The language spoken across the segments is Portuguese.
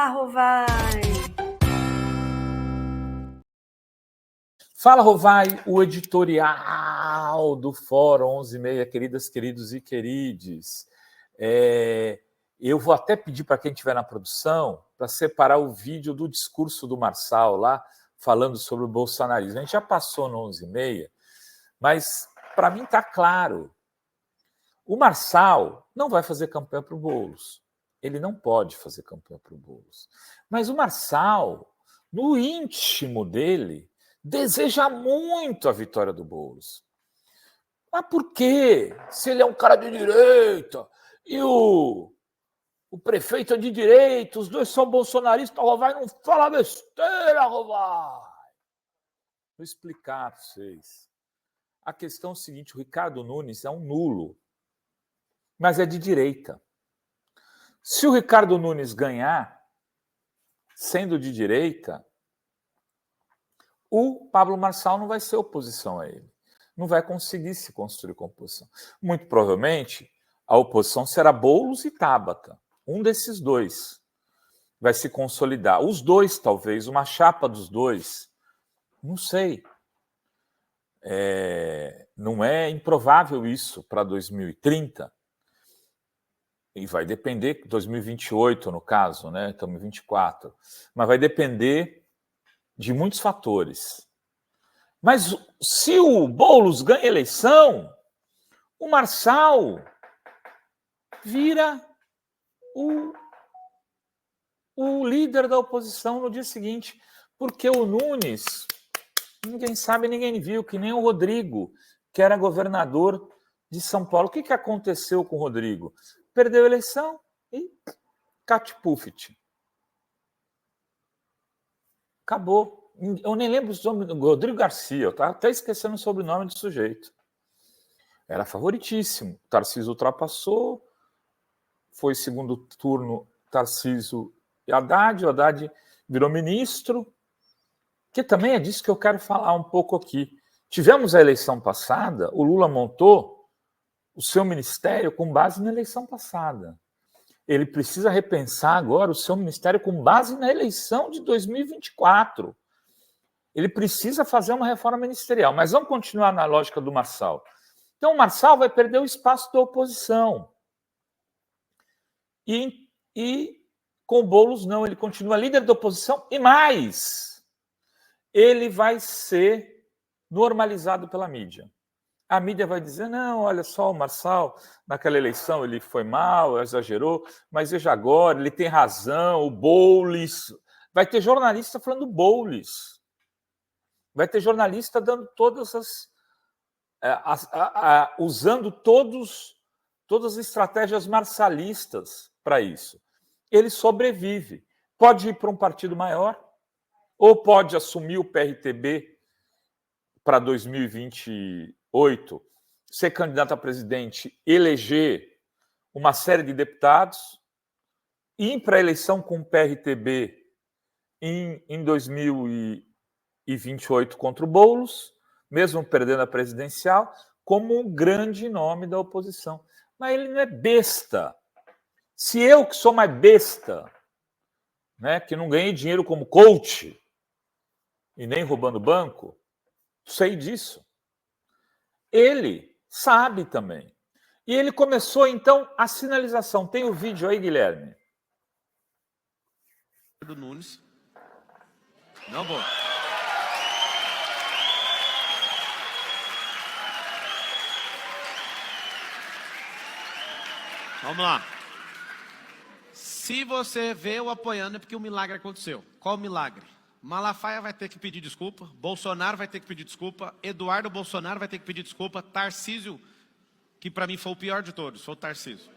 Fala, Rovai! Fala, Rovai, o editorial do Fórum 11h30, queridas, queridos e querides. Eu vou até pedir para quem estiver na produção para separar o vídeo do discurso do Marçal lá, falando sobre o bolsonarismo. A gente já passou no 11h30, mas para mim está claro. O Marçal não vai fazer campanha para o Boulos. Ele não pode fazer campanha para o Boulos. Mas o Marçal, no íntimo dele, deseja muito a vitória do Boulos. Mas por quê? Se ele é um cara de direita e o prefeito é de direita, os dois são bolsonaristas, Rovai não fala besteira, Rovai. Vou explicar para vocês. A questão é o seguinte, o Ricardo Nunes é um nulo, mas é de direita. Se o Ricardo Nunes ganhar, sendo de direita, o Pablo Marçal não vai ser oposição a ele. Não vai conseguir se construir com oposição. Muito provavelmente, a oposição será Boulos e Tabata. Um desses dois vai se consolidar. Os dois, talvez, uma chapa dos dois. Não sei. Não é improvável isso para 2030. E vai depender, 2028 no caso, né? Estamos em 24. Mas vai depender de muitos fatores. Mas se o Boulos ganha a eleição, o Marçal vira o líder da oposição no dia seguinte, porque o Nunes, ninguém sabe, ninguém viu, que nem o Rodrigo, que era governador de São Paulo. O que aconteceu com o Rodrigo? Perdeu a eleição e catpufit. Acabou. Eu nem lembro o nome do Rodrigo Garcia, eu estava até esquecendo o sobrenome do sujeito. Era favoritíssimo. Tarcísio ultrapassou, foi segundo turno Tarcísio e Haddad, o Haddad virou ministro, que também é disso que eu quero falar um pouco aqui. Tivemos a eleição passada, o Lula montou o seu ministério com base na eleição passada. Ele precisa repensar agora o seu ministério com base na eleição de 2024. Ele precisa fazer uma reforma ministerial. Mas vamos continuar na lógica do Marçal. Então, o Marçal vai perder o espaço da oposição. E com o Boulos, não. Ele continua líder da oposição e mais. Ele vai ser normalizado pela mídia. A mídia vai dizer, não, olha só, o Marçal, naquela eleição ele foi mal, exagerou, mas veja agora, ele tem razão, o Boulos. Vai ter jornalista falando Boulos. Vai ter jornalista dando todas usando todas as estratégias marçalistas para isso. Ele sobrevive. Pode ir para um partido maior, ou pode assumir o PRTB para 2028, ser candidato a presidente, eleger uma série de deputados, ir para a eleição com o PRTB em 2028 contra o Boulos, mesmo perdendo a presidencial, como um grande nome da oposição. Mas ele não é besta. Se eu, que sou mais besta, né, que não ganhei dinheiro como coach e nem roubando banco, sei disso. Ele sabe também. E ele começou, então, a sinalização. Tem o vídeo aí, Guilherme? Do Nunes. Não vou. Vamos lá. Se você vê o apoiando é porque o milagre aconteceu. Qual o milagre? Malafaia vai ter que pedir desculpa, Bolsonaro vai ter que pedir desculpa, Eduardo Bolsonaro vai ter que pedir desculpa, Tarcísio, que para mim foi o pior de todos, foi o Tarcísio.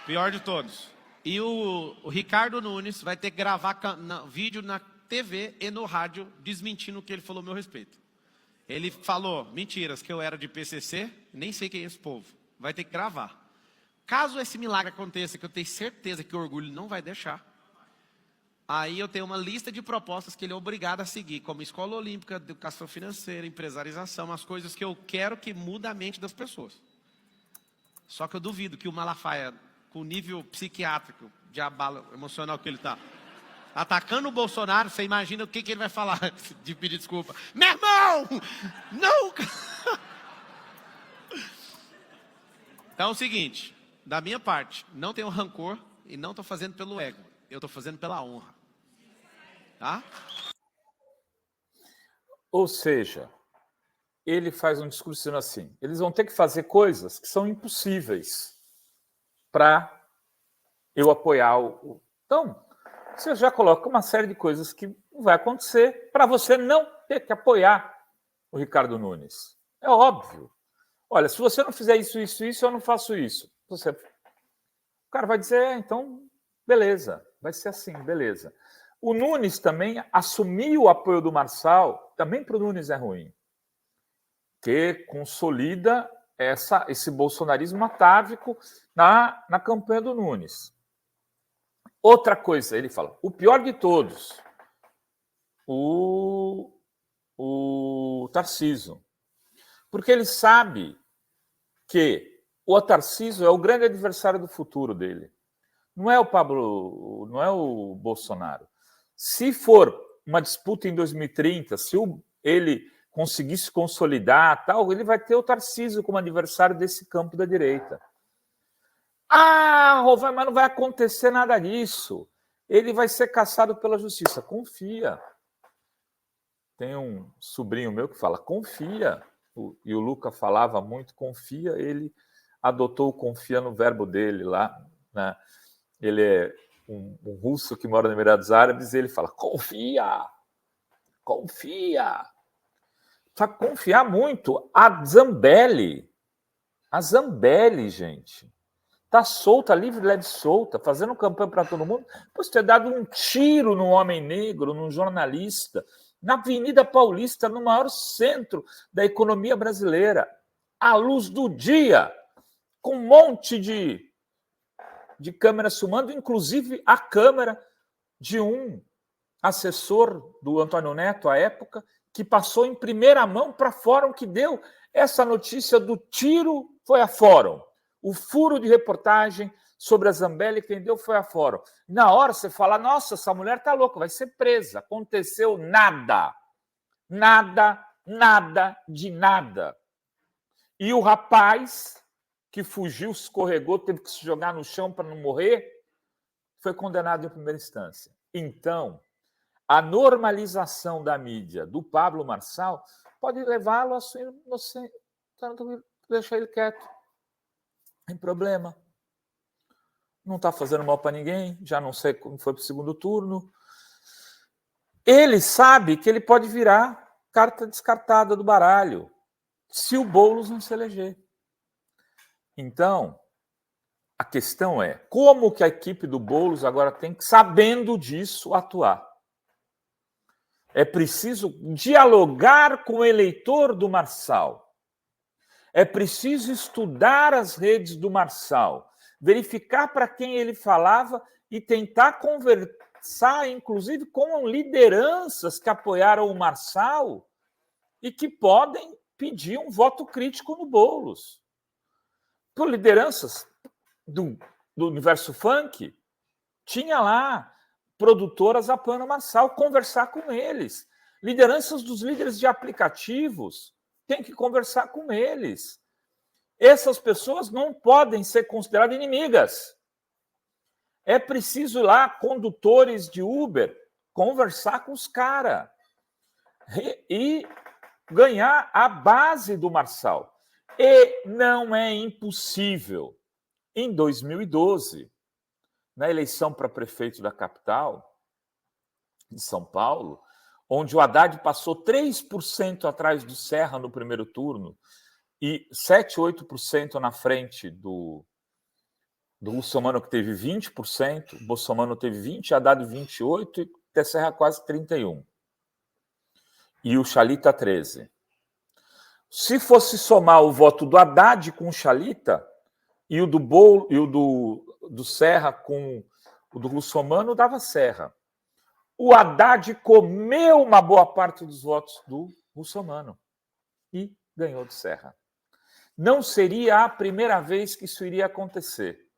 Pior de todos. E o Ricardo Nunes vai ter que gravar vídeo na TV e no rádio desmentindo o que ele falou a meu respeito. Ele falou mentiras, que eu era de PCC, nem sei quem é esse povo. Vai ter que gravar. Caso esse milagre aconteça, que eu tenho certeza que o orgulho não vai deixar, aí eu tenho uma lista de propostas que ele é obrigado a seguir, como escola olímpica, educação financeira, empresarização, as coisas que eu quero que mude a mente das pessoas. Só que eu duvido que o Malafaia, com nível psiquiátrico de abalo emocional que ele está. Atacando o Bolsonaro, você imagina o que ele vai falar de pedir desculpa. Meu irmão! Não! Então é o seguinte, da minha parte, não tenho rancor e não estou fazendo pelo ego. Eu estou fazendo pela honra. Tá? Ou seja, ele faz um discurso dizendo assim, eles vão ter que fazer coisas que são impossíveis para eu apoiar o... Então, você já coloca uma série de coisas que vai acontecer para você não ter que apoiar o Ricardo Nunes. É óbvio. Olha, se você não fizer isso, eu não faço isso. O cara vai dizer, então, beleza, vai ser assim, beleza. O Nunes também assumiu o apoio do Marçal, também para o Nunes é ruim, que consolida esse bolsonarismo atávico na campanha do Nunes. Outra coisa, ele fala, o pior de todos, o Tarcísio. Porque ele sabe que o Tarcísio é o grande adversário do futuro dele. Não é o Pablo, não é o Bolsonaro. Se for uma disputa em 2030, se ele conseguir se consolidar, tal, ele vai ter o Tarcísio como adversário desse campo da direita. Ah, Rovai, mas não vai acontecer nada disso. Ele vai ser caçado pela justiça. Confia. Tem um sobrinho meu que fala, confia. E o Luca falava muito, confia. Ele adotou o confia no verbo dele lá, né? Ele é um russo que mora nos Emirados Árabes e ele fala, confia, confia. Precisa confiar muito. A Zambelli, gente, está solta, livre, leve, solta, fazendo campanha para todo mundo. Depois de ter dado um tiro num homem negro, num jornalista, na Avenida Paulista, no maior centro da economia brasileira, à luz do dia, com um monte de câmeras filmando, inclusive a câmera de um assessor do Antônio Neto, à época, que passou em primeira mão para a Fórum, que deu essa notícia do tiro, foi a Fórum. O furo de reportagem sobre a Zambelli, quem deu foi a Fórum. Na hora você fala, nossa, essa mulher está louca, vai ser presa. Aconteceu nada. Nada, nada de nada. E o rapaz que fugiu, escorregou, teve que se jogar no chão para não morrer, foi condenado em primeira instância. Então, a normalização da mídia do Pablo Marçal pode levá-lo a sua inocência. Deixa ele quieto. Tem problema. Não está fazendo mal para ninguém, já não sei como foi para o segundo turno. Ele sabe que ele pode virar carta descartada do baralho se o Boulos não se eleger. Então, a questão é como que a equipe do Boulos agora tem que, sabendo disso, atuar. É preciso dialogar com o eleitor do Marçal. É preciso estudar as redes do Marçal, verificar para quem ele falava e tentar conversar, inclusive, com lideranças que apoiaram o Marçal e que podem pedir um voto crítico no Boulos. Por lideranças do universo funk, tinha lá produtoras apoiando o Marçal, conversar com eles. Lideranças dos líderes de aplicativos, tem que conversar com eles. Essas pessoas não podem ser consideradas inimigas. É preciso ir lá, condutores de Uber, conversar com os caras e ganhar a base do Marçal. E não é impossível. Em 2012, na eleição para prefeito da capital, de São Paulo, onde o Haddad passou 3% atrás do Serra no primeiro turno e 7%, 8% na frente do Russomano, que teve 20%, o Bolsonaro teve 20%, Haddad 28% e o Serra quase 31%. E o Chalita 13%. Se fosse somar o voto do Haddad com o Chalita e o do Serra com o do Russomano, dava Serra. O Haddad comeu uma boa parte dos votos do Russomano e ganhou do Serra. Não seria a primeira vez que isso iria acontecer.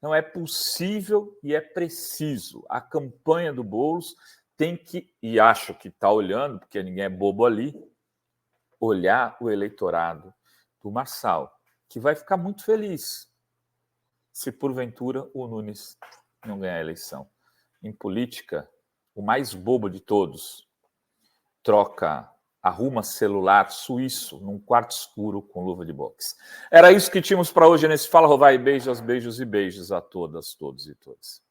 Não é possível e é preciso. A campanha do Boulos tem que, e acho que está olhando, porque ninguém é bobo ali, olhar o eleitorado do Marçal, que vai ficar muito feliz se porventura o Nunes não ganhar a eleição. Em política, o mais bobo de todos arruma celular suíço num quarto escuro com luva de boxe. Era isso que tínhamos para hoje nesse Fala Rovai. Beijos e beijos a todas, todos e todas.